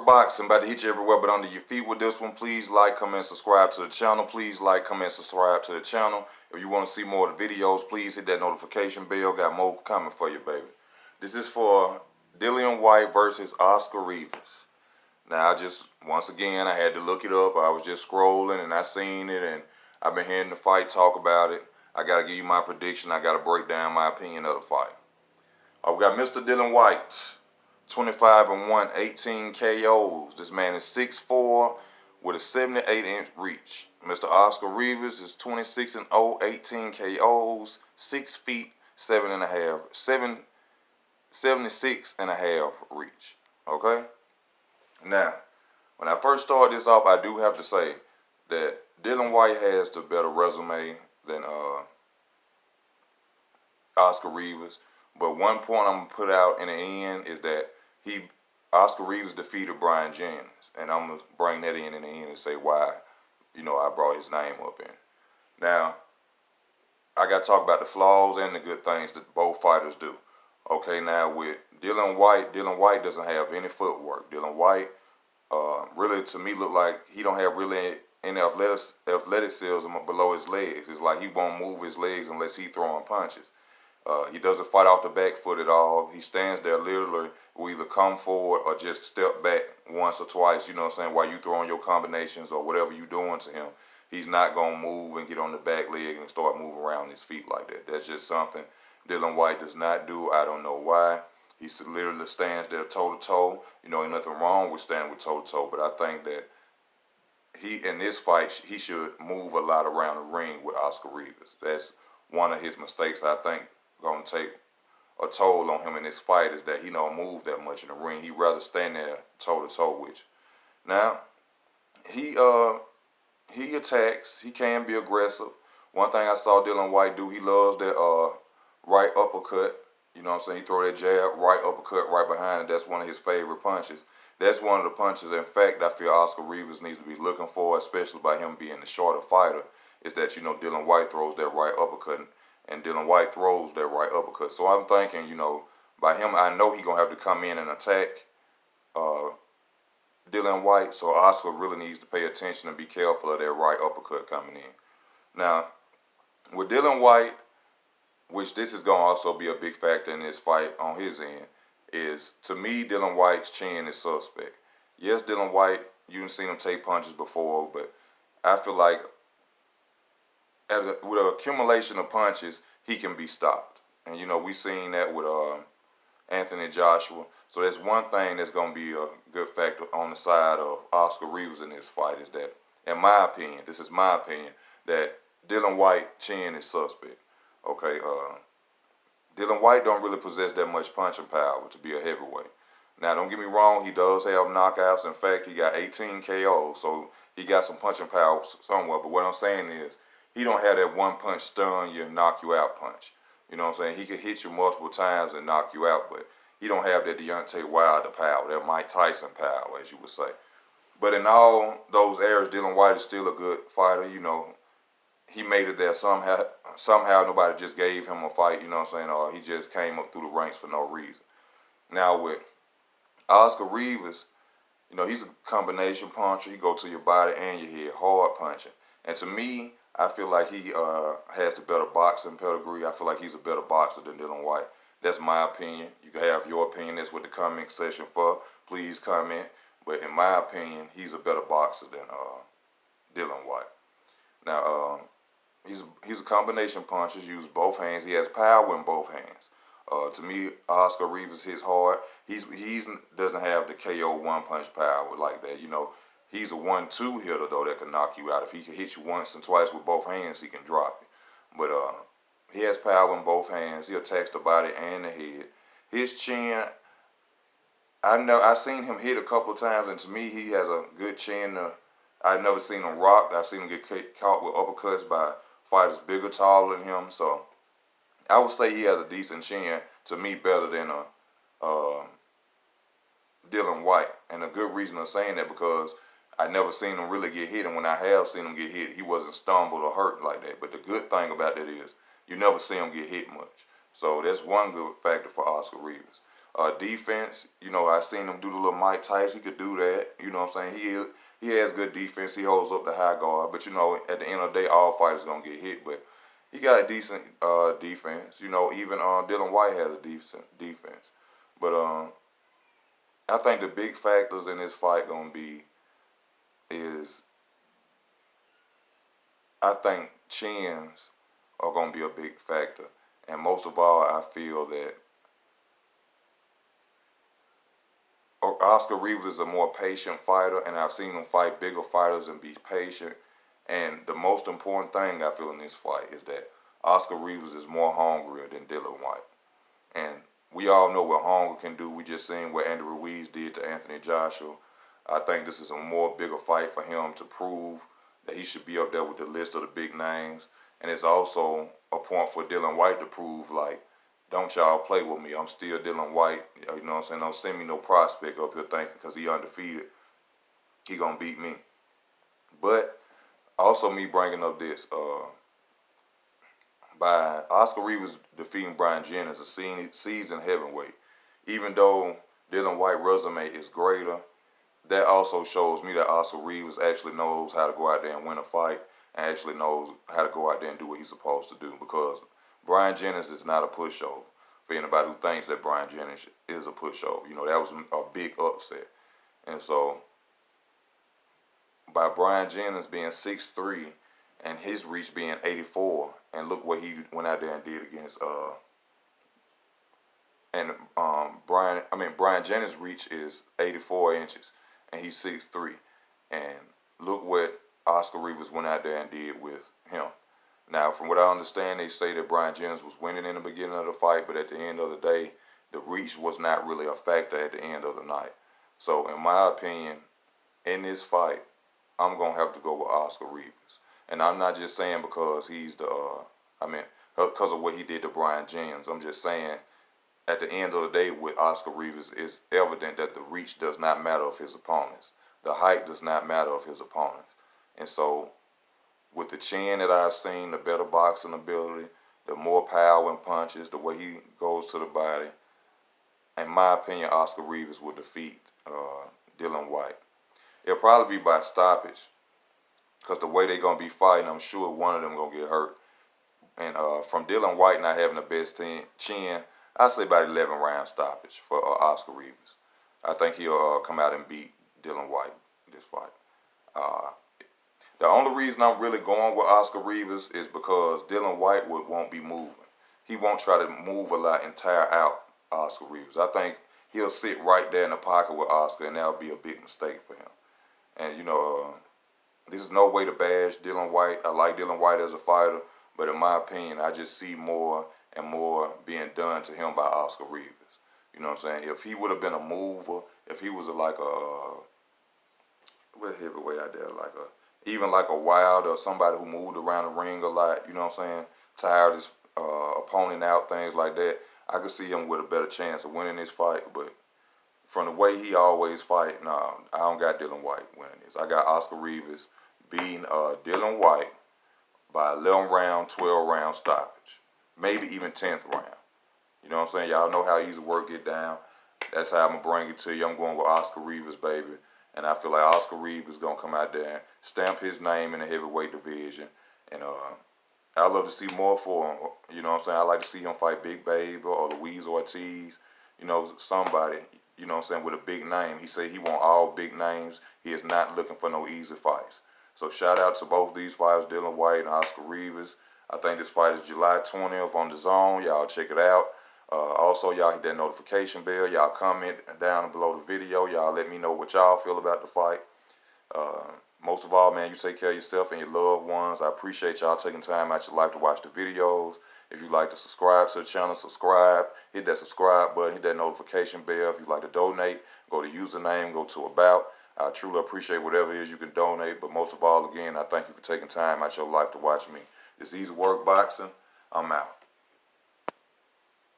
boxing, about to hit you everywhere but under your feet with this one. Please like, comment, subscribe to the channel. Please like, comment, subscribe to the channel. If you want to see more of the videos, please hit that notification bell. Got more coming for you, baby. This is for Dillian Whyte versus Oscar Rivas. Now, once again, I had to look it up. I was just scrolling and I seen it, and I've been hearing the fight talk about it. I got to give you my prediction. I got to break down my opinion of the fight. We got Mr. Dillian Whyte, 25-1, 18 KOs. This man is 6'4", with a 78-inch reach. Mr. Oscar Rivas is 26-0, 18 KOs, 6 feet, 76.5 reach. Okay? Now, when I first started this off, I do have to say that Dillian Whyte has the better resume than Oscar Rivas. But one point I'm going to put out in the end is that Oscar Rivas defeated Brian Jennings. And I'm going to bring that in the end and say why, I brought his name up in it. Now, I got to talk about the flaws and the good things that both fighters do. Okay, now with Dillian Whyte doesn't have any footwork. Dillian Whyte really, to me, look like he don't have really any athleticism below his legs. It's like he won't move his legs unless he throwing punches. He doesn't fight off the back foot at all. He stands there literally, will either come forward or just step back once or twice, while you throwing your combinations or whatever you doing to him. He's not going to move and get on the back leg and start moving around his feet like that. That's just something Dillian Whyte does not do. I don't know why. He literally stands there toe-to-toe. Ain't nothing wrong with standing with toe-to-toe, but I think that in this fight, he should move a lot around the ring with Oscar Rivas. That's one of his mistakes, I think, going to take a toll on him in this fight, is that he don't move that much in the ring. He'd rather stand there toe-to-toe with you. Now, he attacks. He can be aggressive. One thing I saw Dillian Whyte do, he loves that right uppercut. He throw that jab, right uppercut right behind it. That's one of his favorite punches. That's one of the punches, in fact, I feel Oscar Rivas needs to be looking for, especially by him being the shorter fighter, is that, Dillian Whyte throws that right uppercut, and Dillian Whyte throws that right uppercut. So I'm thinking, by him, I know he's going to have to come in and attack Dillian Whyte, so Oscar really needs to pay attention and be careful of that right uppercut coming in. Now, with Dillian Whyte, which this is going to also be a big factor in this fight on his end, is, to me, Dillian Whyte's chin is suspect. Yes, Dillian Whyte, you've seen him take punches before, but I feel like with an accumulation of punches, he can be stopped. And, we seen that with Anthony Joshua. So that's one thing that's going to be a good factor on the side of Oscar Rivas in this fight, is that, in my opinion, this is my opinion, that Dillian Whyte's chin is suspect. Okay, Dillian Whyte don't really possess that much punching power to be a heavyweight. Now, don't get me wrong, he does have knockouts. In fact, he got 18 KOs, so he got some punching power somewhere. But what I'm saying is, he don't have that one punch stun you, knock you out punch. He could hit you multiple times and knock you out, but he don't have that Deontay Wilder power, that Mike Tyson power, as you would say. But in all those areas, Dillian Whyte is still a good fighter. He made it there somehow. Nobody just gave him a fight, or he just came up through the ranks for no reason. Now with Oscar Rivas, he's a combination puncher. He go to your body and your head, hard punching. And to me, I feel like he has the better boxing pedigree. I feel like he's a better boxer than Dillian Whyte. That's my opinion. You can have your opinion. That's what the comment section for. Please comment. But in my opinion, he's a better boxer than Dillian Whyte. Now, he's a combination puncher. Uses both hands. He has power in both hands. To me, Oscar Rivas hits hard. He doesn't have the KO one-punch power like that. He's a 1-2 hitter, though, that can knock you out. If he can hit you once and twice with both hands, he can drop you. But he has power in both hands. He attacks the body and the head. His chin, I've seen him hit a couple of times, and to me, he has a good chin. I've never seen him rock. I've seen him get caught with uppercuts by fighters bigger, taller than him. So I would say he has a decent chin, to me, better than Dillian Whyte. And a good reason of saying that, because I never seen him really get hit, and when I have seen him get hit, he wasn't stumbled or hurt like that. But the good thing about that is you never see him get hit much. So that's one good factor for Oscar Rivas. Defense, you know, I seen him do the little Mike Tyson. He could do that. You know what I'm saying? He has good defense. He holds up the high guard. But, you know, at the end of the day, all fighters going to get hit. But he got a decent defense. You know, even Dillian Whyte has a decent defense. But I think the big factors in this fight going to be is I think chins are going to be a big factor. And most of all, I feel that Oscar Rivas is a more patient fighter, and I've seen him fight bigger fighters and be patient. And the most important thing I feel in this fight is that Oscar Rivas is more hungrier than Dillian Whyte. And we all know what hunger can do. We just seen what Andy Ruiz did to Anthony Joshua. I think this is a more bigger fight for him to prove that he should be up there with the list of the big names. And it's also a point for Dillian Whyte to prove, like, don't y'all play with me. I'm still Dillian Whyte. You know what I'm saying? Don't send me no prospect up here thinking because he undefeated, he going to beat me. But also me bringing up this, by Oscar Rivas defeating Brian Jennings, a seasoned heavyweight, even though Dillian Whyte's resume is greater, that also shows me that Oscar Rivas actually knows how to go out there and win a fight and actually knows how to go out there and do what he's supposed to do, because Brian Jennings is not a pushover. For anybody who thinks that Brian Jennings is a pushover, you know, that was a big upset. And so by Brian Jennings being 6'3", and his reach being 84, and look what he went out there and did against Brian Jennings' reach is 84 inches, and he's 6'3", and look what Oscar Rivas went out there and did with him. Now, from what I understand, they say that Brian Jennings was winning in the beginning of the fight, but at the end of the day, the reach was not really a factor at the end of the night. So, in my opinion, in this fight, I'm going to have to go with Oscar Rivas. And I'm not just saying because he's because of what he did to Brian Jennings. I'm just saying at the end of the day with Oscar Rivas, it's evident that the reach does not matter of his opponents. The height does not matter of his opponents. And so with the chin that I've seen, the better boxing ability, the more power and punches, the way he goes to the body, in my opinion, Oscar Rivas will defeat Dillian Whyte. It'll probably be by stoppage, because the way they're going to be fighting, I'm sure one of them going to get hurt. And from Dillian Whyte not having the best chin, I say about 11-round stoppage for Oscar Rivas. I think he'll come out and beat Dillian Whyte this fight. The only reason I'm really going with Oscar Rivas is because Dillian Whyte won't be moving. He won't try to move a lot and tire out Oscar Rivas. I think he'll sit right there in the pocket with Oscar, and that'll be a big mistake for him. And, you know, this is no way to bash Dillian Whyte. I like Dillian Whyte as a fighter, but in my opinion, I just see more and more being done to him by Oscar Rivas. You know what I'm saying? If he would have been a mover, if he was what heavyweight out there, even like a Wild or somebody who moved around the ring a lot, you know what I'm saying, tired his opponent out, things like that, I could see him with a better chance of winning this fight. But from the way he always fight, nah, I don't got Dillian Whyte winning this. I got Oscar Rivas beating Dillian Whyte by 11-round, 12-round stoppage, maybe even 10th round. You know what I'm saying? Y'all know how easy work get down. That's how I'm going to bring it to you. I'm going with Oscar Rivas, baby. And I feel like Oscar Rivas is going to come out there and stamp his name in the heavyweight division. And I love to see more for him. You know what I'm saying? I like to see him fight Big Baby or Luis Ortiz. You know, somebody, you know what I'm saying, with a big name. He said he want all big names. He is not looking for no easy fights. So shout out to both these fighters, Dillian Whyte and Oscar Rivas. I think this fight is July 20th on the Zone. Y'all check it out. Also, y'all hit that notification bell. Y'all comment down below the video. Y'all let me know what y'all feel about the fight. Most of all, man, you take care of yourself and your loved ones. I appreciate y'all taking time out your life to watch the videos. If you'd like to subscribe to the channel, subscribe. Hit that subscribe button. Hit that notification bell. If you'd like to donate, go to username, go to about. I truly appreciate whatever it is you can donate. But most of all, again, I thank you for taking time out your life to watch me. It's Easy Work Boxing. I'm out.